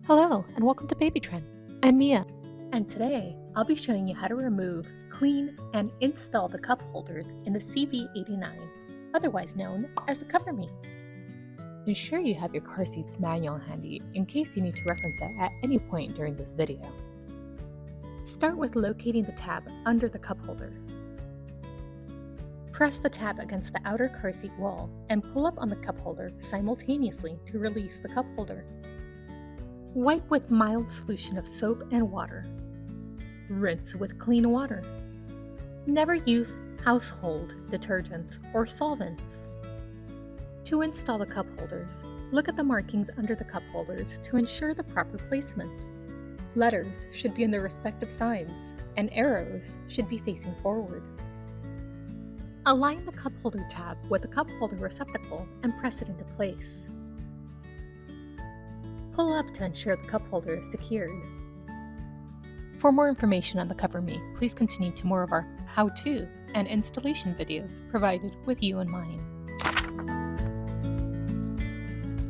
Hello, and welcome to Baby Trend. I'm Mia. And today, I'll be showing you how to remove, clean, and install the cup holders in the CV89, otherwise known as the Cover Me. Ensure you have your car seat's manual handy in case you need to reference it at any point during this video. Start with locating the tab under the cup holder. Press the tab against the outer car seat wall and pull up on the cup holder simultaneously to release the cup holder. Wipe with mild solution of soap and water. Rinse with clean water. Never use household detergents or solvents. To install the cup holders, look at the markings under the cup holders to ensure the proper placement. Letters should be in their respective signs, and arrows should be facing forward. Align the cup holder tab with the cup holder receptacle and press it into place. Pull up to ensure the cup holder is secured. For more information on the Cover Me, please continue to more of our how-to and installation videos provided with you in mind.